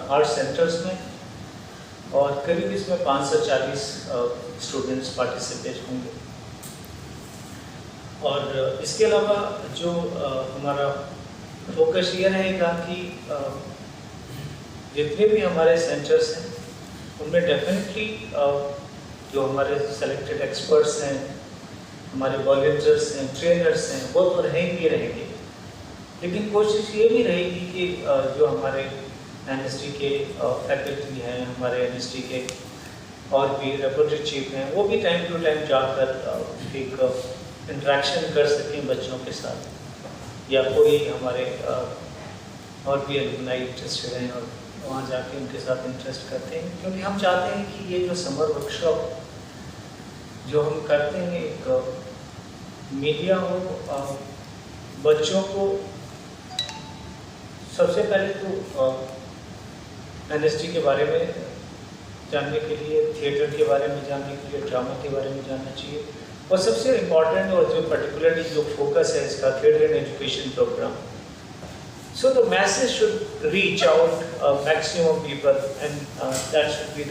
8 centres में, और करीब इसमें 540 स्टूडेंट्स पार्टिसिपेट होंगे। और इसके अलावा जो हमारा फोकस ये रहेगा कि जितने भी हमारे सेंटर्स हैं उनमें डेफिनेटली जो हमारे सेलेक्टेड एक्सपर्ट्स हैं, हमारे वॉलंटियर्स हैं, ट्रेनर्स हैं, वो तो रहेंगे, लेकिन कोशिश ये भी रहेगी कि जो हमारे एनएसटी के फैकल्टी हैं, हमारे एनएसटी के और भी रेपुटेड चीफ हैं, वो भी टाइम टू टाइम जाकर एक इंटरेक्शन कर सकें बच्चों के साथ, या कोई हमारे और भी एलुमनाई इंटरेस्टेड हैं और वहाँ जाके उनके साथ इंटरेस्ट करते हैं, क्योंकि हम चाहते हैं कि ये जो समर वर्कशॉप जो हम करते हैं एक मीडिया हो, बच्चों को सबसे पहले तो एनएसटी के बारे में जानने के लिए, थिएटर के बारे में जानने के लिए, ड्रामा के बारे में जानना चाहिए, और सबसे इम्पॉर्टेंट और जो पर्टिकुलरली जो फोकस है इसका theatre and education programme. So the masses should reach out maximum people, and that should be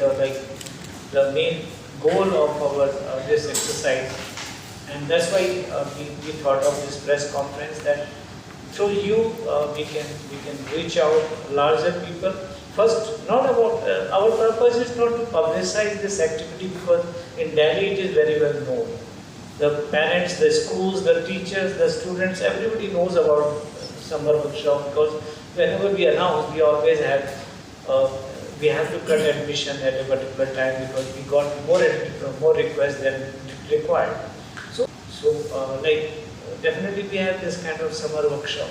the main goal of our this exercise, and that's why we thought of this press conference, that through you we can reach out larger people. First, not about our purpose is not to publicize this activity, because in Delhi it is very well known. The parents, the schools, the teachers, the students, everybody knows about summer workshop, because whenever we announce, we always have we have to cut admission at a particular time, because we got more requests than required. So like definitely we have this kind of summer workshop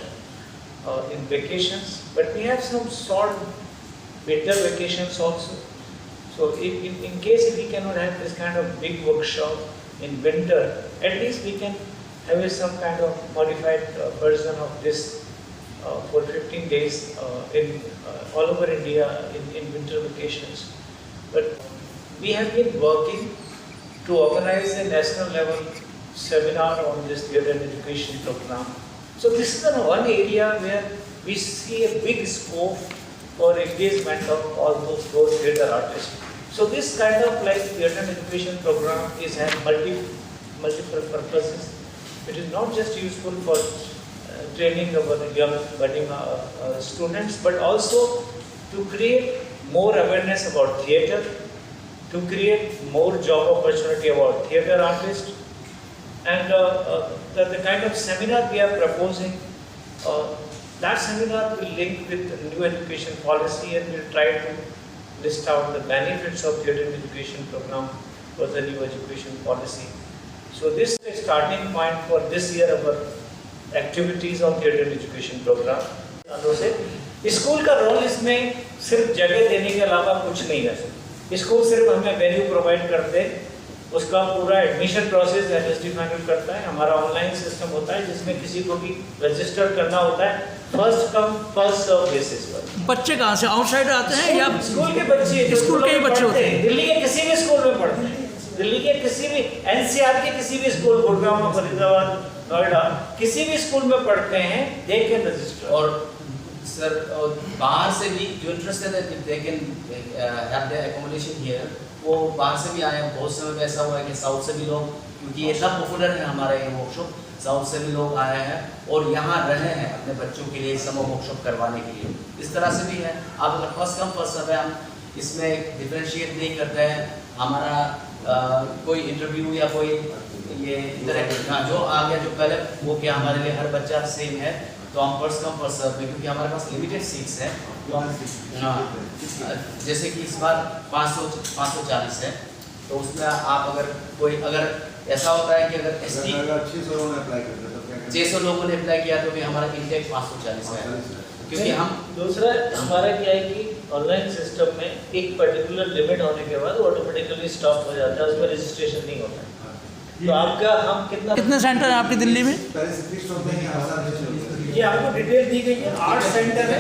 in vacations, but we have some short winter vacations also. So in case if we cannot have this kind of big workshop in winter, at least we can have some kind of modified version of this for 15 days in all over India in winter vacations. But we have been working to organize a national level seminar on this theatre and education program. So this is one area where we see a big scope for engagement of all those theatre artists. So this kind of like theatre and education program is have multiple purposes. It is not just useful for training our young budding students, but also to create more awareness about theatre, to create more job opportunity about theatre artists, and the kind of seminar we are proposing, that seminar will link with the new education policy, and will try to list out the benefits of theatre and education program for the new education policy. So this is the starting point for this year of our activities on theatre and education program. School का role इसमें सिर्फ जगह देने के अलावा कुछ नहीं है। स्कूल सिर्फ हमें वेन्यू प्रोवाइड करते, उसका पूरा एडमिशन प्रोसेस एनएसडी फाइनल करता है। हमारा ऑनलाइन सिस्टम होता है जिसमें किसी को भी रजिस्टर करना होता है, first come first serve basis पर। बच्चे कहाँ से आउटसाइड आते हैं या स्कूल के बच्चे? स्कूल के ही बच्चे होते हैं। दिल्ली के किसी भी स्कूल में पढ़ते हैं, दिल्ली के किसी भी एनसीआर के किसी भी स्कूल, गुड़गांव, फरीदाबाद, नोएडा, किसी भी स्कूल में पढ़ते हैं, दे कैन रजिस्टर। और सर बाहर से भी जो इंटरेस्टेड है they can have their accommodation here, वो बाहर से भी आए हैं। बहुत समय में ऐसा हुआ है कि साउथ से भी लोग, क्योंकि ये सब पॉपुलर है हमारा ये वर्कशॉप, साउथ से भी लोग आए हैं और यहाँ रहे हैं अपने बच्चों के लिए समर वर्कशॉप करवाने के लिए। इस तरह से भी है। आप अगर फर्स्ट कम फर्स्ट सर्व है, हम इसमें डिफरेंशिएट नहीं करते हैं। हमारा कोई इंटरव्यू या कोई ये इंटरेक्टिव जो आ गया जो पहले वो क्या हमारे लिए हर बच्चा सेम है, तो हम फर्स्ट कम फर्स्ट सर्व में, क्योंकि हमारे पास लिमिटेड सीट्स है, तो हम जैसे कि इस बार 540 है, तो उसमें आप अगर ऐसा होता है कि अगर 600 लोगों ने अप्लाई किया तो भी हमारा इंटेक 540 है। क्योंकि हम दूसरा हमारा क्या है कि ऑनलाइन सिस्टम में एक पर्टिकुलर लिमिट होने के बाद ऑटोमेटिकली स्टॉप हो जाता है, उसमें रजिस्ट्रेशन नहीं होता है। तो आपका हम कितने सेंटर है आपकी दिल्ली में? ये आपको डिटेल दी गई है, 8 सेंटर है।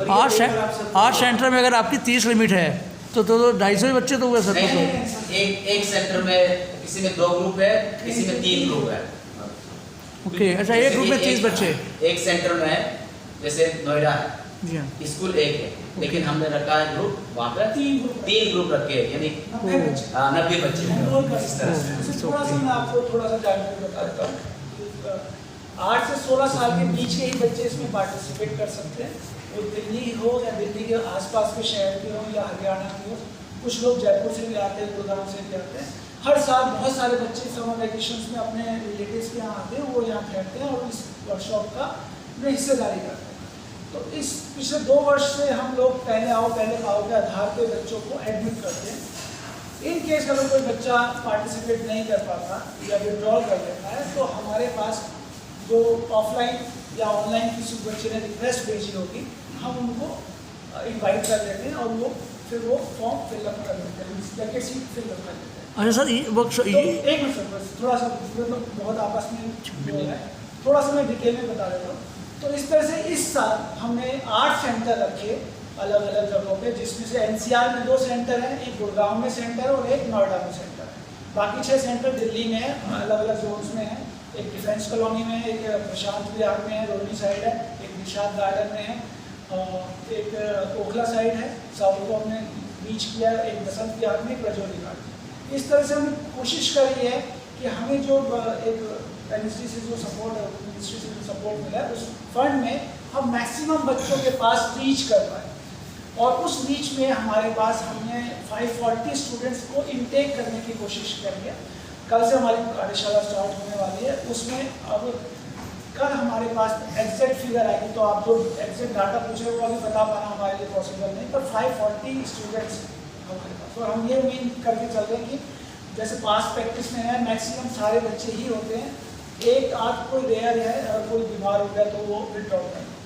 8 सेंटर में अगर आपकी 30 लिमिट है तो 250 बच्चे तो हुए सर। एक सेंटर में किसी में 2 ग्रुप है, किसी में 3 ग्रुप है। ओके, अच्छा, एक ग्रुप में 30 बच्चे। एक सेंटर में जैसे नोएडा है, जी हाँ। स्कूल एक है, लेकिन हमने रखा है ग्रुप वहाँ पे 3 ग्रुप रखे हैं, यानी 90 बच्चे इस तरह से। थोड़ा सा मैं आपको थोड़ा सा जानकारी बता देता हूँ। 8 से 16 साल के बीच के ही बच्चे इसमें पार्टिसिपेट कर सकते हैं। वो दिल्ली हो या दिल्ली के आसपास के शहर के हो या हरियाणा के हो, कुछ लोग जयपुर से भी आते हैं, गुड़गांव से भी आते हैं। हर साल बहुत सारे बच्चे समर वेकेशंस में अपने रिलेटिव्स के यहाँ आते हैं, वो यहाँ ठहरते हैं और इस वर्कशॉप का हिस्सेदारी करते हैं। तो इस पिछले 2 वर्ष से हम लोग पहले आओ पहले पाओ के आधार पे बच्चों को एडमिट करते हैं। इन केस अगर कोई बच्चा पार्टिसिपेट नहीं कर पाता या विड्रॉल कर लेता है, तो हमारे पास जो ऑफलाइन या ऑनलाइन किसी बच्चे ने रिक्वेस्ट भेजी होगी, हम उनको इनवाइट कर लेते हैं और वो फिर वो फॉर्म फिलअप कर लेते हैं, वैकेंसी सीट फिलअप कर लेते हैं। अच्छा सर, ये वर्कशॉप तो एक मिनट सर, बस थोड़ा सा मतलब बहुत आपस में जो है थोड़ा सा मैं डिटेल में बता देता हूँ। तो इस तरह से इस साल हमने 8 सेंटर रखे अलग अलग जगहों पे, जिसमें से एनसीआर में 2 सेंटर हैं, एक गुड़गांव में सेंटर है और एक नोएडा में सेंटर है। बाकी 6 सेंटर दिल्ली में है, अलग अलग जोन्स में है। एक डिफेंस कॉलोनी में है, एक प्रशांत विहार में है, रोहिणी साइड है, एक निषाद गार्डन में है, एक ओखला साइड है, साउथ को हमने बीच किया, एक बसंत विहार में, एक रजौरी गार्डन। इस तरह से हमने कोशिश करी है कि हमें जो एक मिनिस्ट्री से जो सपोर्ट मिला है, उस फंड में हम मैक्सिमम बच्चों के पास रीच कर पाए। और उस रीच में हमारे पास हमने 540 स्टूडेंट्स को इनटेक करने की कोशिश करी है। कल से हमारी कार्यशाला स्टार्ट होने वाली है। उसमें अब कल हमारे पास एग्जैक्ट फिगर आएगी, तो आप जो एग्जैक्ट डाटा पूछ रहे हो वो अभी बता पाना हमारे लिए पॉसिबल नहीं, पर 540 स्टूडेंट्स हमारे पास। और हम ये उम्मीद करके चल रहे हैं कि जैसे पास प्रैक्टिस में है, मैक्सिमम सारे बच्चे ही होते हैं। एक आध कोई रेयर है, अगर कोई बीमार हो गया तो वो विड्रॉ करेंगे।